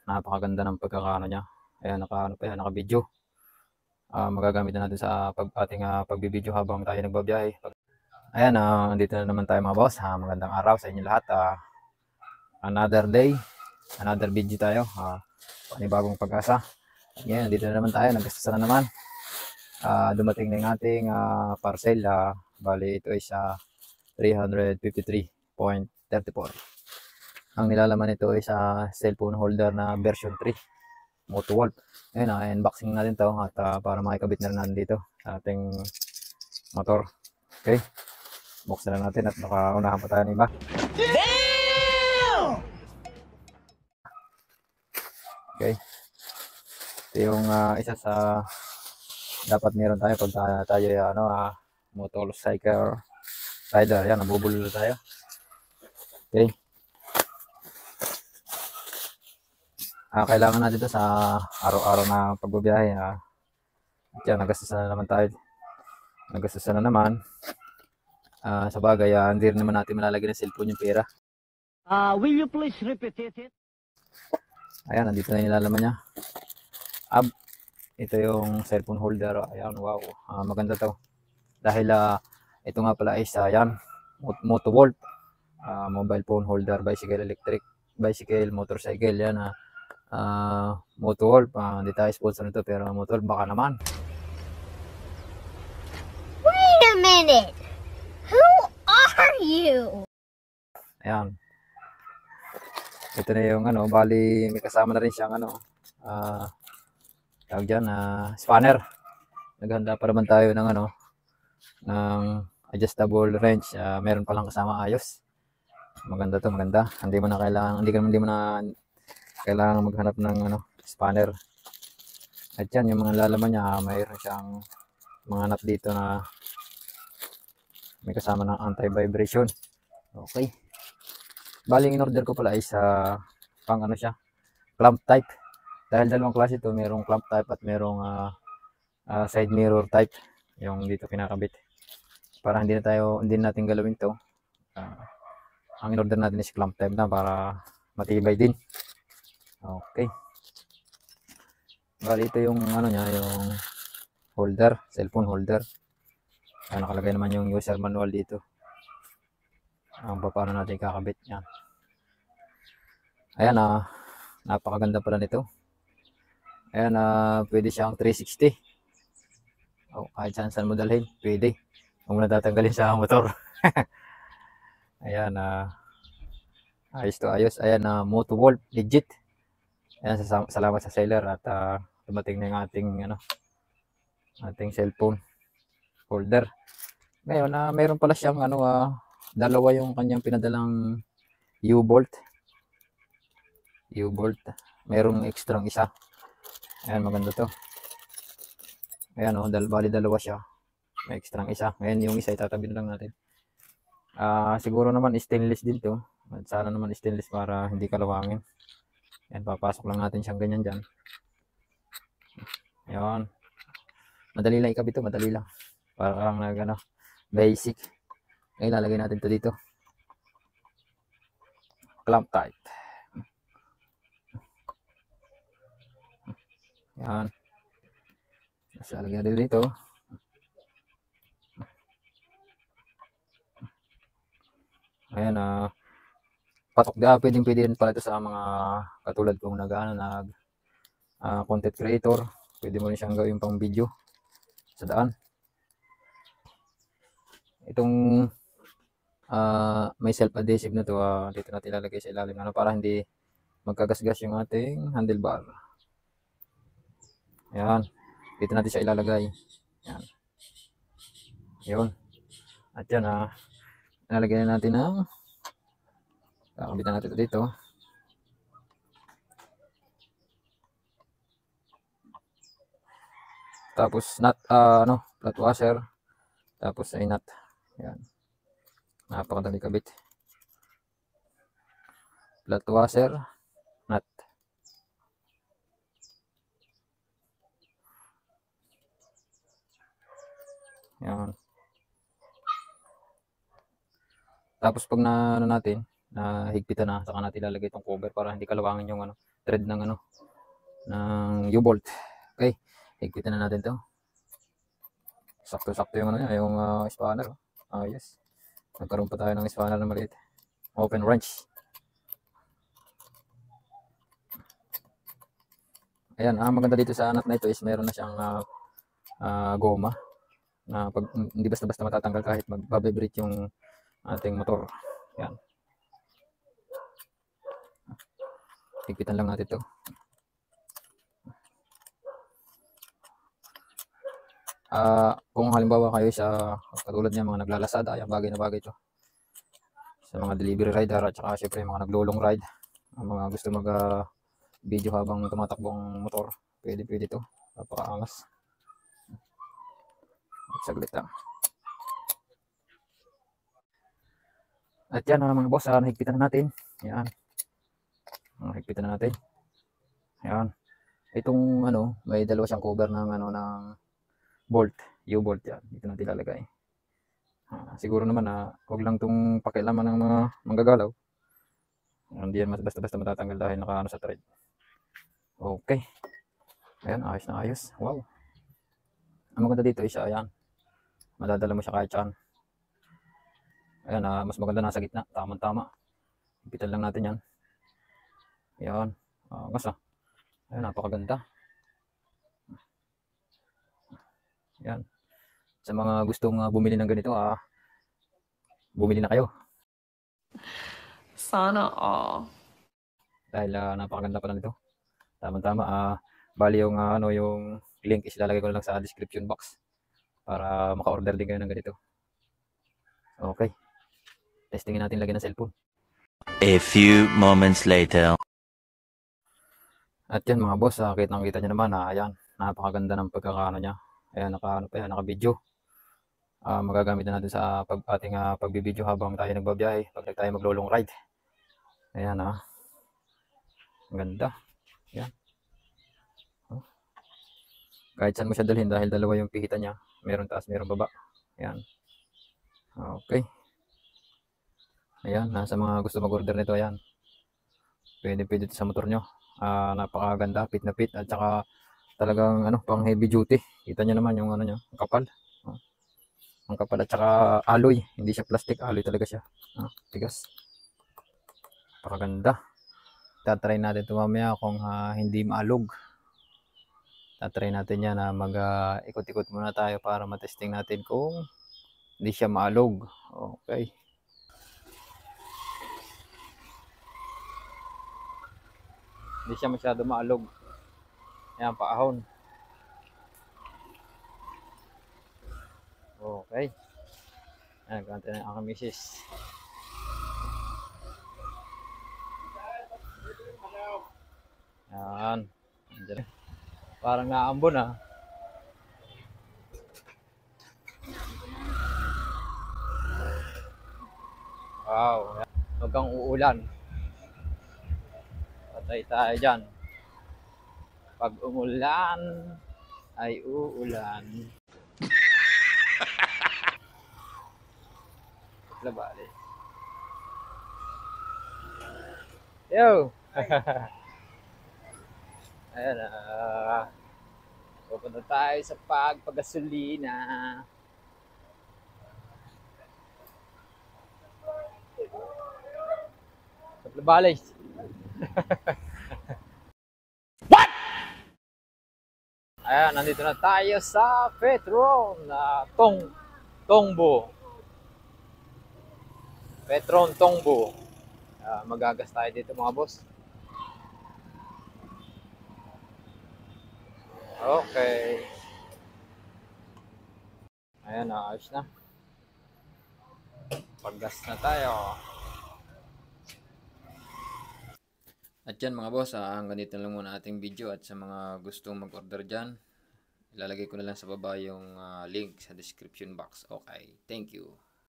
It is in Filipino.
Napakaganda ng pagkakaano niya. Ayan, naka-ano pa yan, naka-video. Magagamit na natin sa ating pagbibideo habang tayo nagbabiyahe. Ayan, andito na naman tayo mga boss. Magandang araw sa inyo lahat. Another day, another video tayo. Panibagong pag-asa. Ngayon, dito na naman tayo. Nagkasasa na naman. Dumating na yung ating parcel. Bali, ito ay sa 353.34. Ang nilalaman nito ay sa cellphone holder na version 3. Moto-Wolf. Ayun, unboxing natin to at para makikabit na rin natin dito sa ating motor. Okay. Buksan na natin at baka unahan pa tayo ng iba. Okay. Ito yung isa sa dapat meron tayo pag tayo motorcycle rider. Yan, nabubulol tayo. Okay. Kailangan natin ito sa araw-araw na pagbabiyahe. Yan, nagastusan na naman tayo. Nagastusan na naman. Sa bagay, hindi rin naman natin malalagyan ng cellphone yung pera. Will you please repeat it? Ayan, nandito na yung nilalaman niya. Ito yung cellphone holder. Ayan, wow. Maganda to. Dahil ito nga pala is yan, Moto-Wolf. Mobile phone holder, bicycle, electric, bicycle, motorcycle. Yan, Moto-Wolf. Hindi tayo sponsor nito pero Moto-Wolf baka naman. Wait a minute. Who are you? Ayan. Ito na yung bali may kasama na rin siyang tawag dyan, spanner. Naghanda pa naman tayo ng ng adjustable wrench. Meron palang kasama ayos. Maganda to, maganda. Hindi mo na kailangan maghanap ng spanner. At yan, yung mga lalaman niya, mayroon siyang mga nut dito na may kasama ng anti-vibration. Okay. Baling in order ko pala is pang siya, clamp type. Dahil dalawang klase ito, merong clamp type at merong side mirror type. Yung dito kinakabit. Para hindi natin galawin to. Ang in order natin is clamp type na para matibay din. Okay. Bali ito yung niya, yung holder, cellphone holder. Nakalagay naman yung user manual dito. Paano natin kakabit yan. Ayan, napakaganda pala nito. Ayan, pwede siyang 360. Kahit saan mo dalhin, pwede. Huwag mo na tatanggalin sa motor. Ayan, ayos to ayos. Ayan, Moto-Wolf, legit. Ayan, salamat sa seller at dumating na yung ating cellphone holder. Ngayon, meron pala siyang dalawa yung kanyang pinadalang U-bolt. Merong extra isa. Ayan, maganda to. Ayan, bali dalawa siya. May extra isa. Ngayon, yung isa itatabi na lang natin. Siguro naman stainless din to. At sana naman stainless para hindi kalawangin. Ayan, papasok lang natin siyang ganyan dyan. Ayan. Madali lang ikabit to, madali lang. Parang basic. Ngayon, lalagay natin to dito. Clamp type. Ayan. So, lalagyan natin dito. Ayan, patok pwedeng rin pala ito sa mga katulad kong content creator. Pwede mo rin siyang gawin pang video sa daan. Itong may self-adhesive na to, dito natin ilalagay sa ilalim para hindi magkagasgas yung ating handlebar. Ayan, dito natin siya ilalagay. Ayan. Yun. At yan, ilalagay na natin ng kakabitan natin ito dito. Tapos nut, flat washer. Tapos ay nut. Ayan. Napakadali kabit. Flat washer, nut. Ayan. Tapos pag natin, na higpitan na, saka natin ilalagay itong cover para hindi kalawangin yung thread ng ng U-bolt. Okay, higpitan na natin to. Sakto-sakto yung yung spanner. Yes. Nagkaroon pa tayo ng spanner na maliit. Open wrench. Ayan, maganda dito sa nut na ito is meron na siyang goma na pag hindi basta-basta matatanggal kahit mag-vibrate yung ating motor. Yan. Higpitan lang natin ito. Kung halimbawa kayo sa katulad niya mga naglalasada, yung bagay na bagay ito. Sa mga delivery rider at saka syempre mga naglulong ride, ang mga gusto mag video habang tumatakbo ang motor, pwede ito. Napakaangas. Saglit lang. At yan mga boss, nahigpitan na natin. Yan. Nahigpitan na natin. Yan. Itong may dalawa siyang cover ng ng bolt, U-bolt yan. Dito natin ilalagay. Siguro naman wag lang tong pakialaman ng mga manggagalaw. Hindi yan basta-basta matatanggal dahil naka sa thread. Okay. Ayan, ayos na ayos. Wow. Ang maganda dito is ayan. Madadala mo siya kahit saan. Ayan, mas maganda nasa gitna. Tama-tama. Higpitan lang natin yan. Ayan. Ayan, napakaganda. Ayan. Sa mga gustong bumili ng ganito, bumili na kayo. Sana all. Dahil napakaganda pala nito. Tama-tama. Bali yung yung link is ilalagay ko lang sa description box para maka-order din kayo ng ganito. Okay. Testingin natin lagyan ng cellphone. A few moments later. At yan mga boss, kitang-kita nyo naman, ayan, napakaganda ng pagkakaano niya. Ayan, naka-video. Magagamit na natin sa ating pagbibideo habang tayo nagbabiyahe, pag tayo maglolong ride. Ayan, ang ganda. Ayan. Kahit saan mo siya dalhin dahil dalawa yung pihitan niya. Meron taas, meron baba. Ayan. Okay. Ayan, sa mga gusto mag-order nito, ayan. Pwede ito sa motor nyo. Napakaganda, fit na fit. At saka talagang pang heavy duty. Kita nyo naman yung niya, ang kapal. Ang kapal at saka alloy. Hindi siya plastic, alloy talaga siya. Tigas. Napakaganda. Tatry natin ito mamaya kung hindi maalog. Tatry natin yan na mag-ikot-ikot muna tayo para matesting natin kung hindi siya maalog. Okay. Hindi siya masyado maalog. Ayan, paahon. Okay. Ayan, gante na ang misis. Ayan. Parang naambon Wow. Huwag kang uulan. Patay tayo dyan. Pag umulan, ay uulan. Labali. Yo! Ayan pupunta tayo sa pagpagasolina. Labali. What? Ayan, nandito na tayo sa Petron na Tongbo. Petron Tongbo. Magagas tayo dito mga boss. Okay. Ayan, ayos na. Paggas na tayo. At yan mga boss, hanggang dito lang muna ating video. At sa mga gustong mag-order dyan, ilalagay ko na lang sa baba yung link sa description box. Okay, thank you.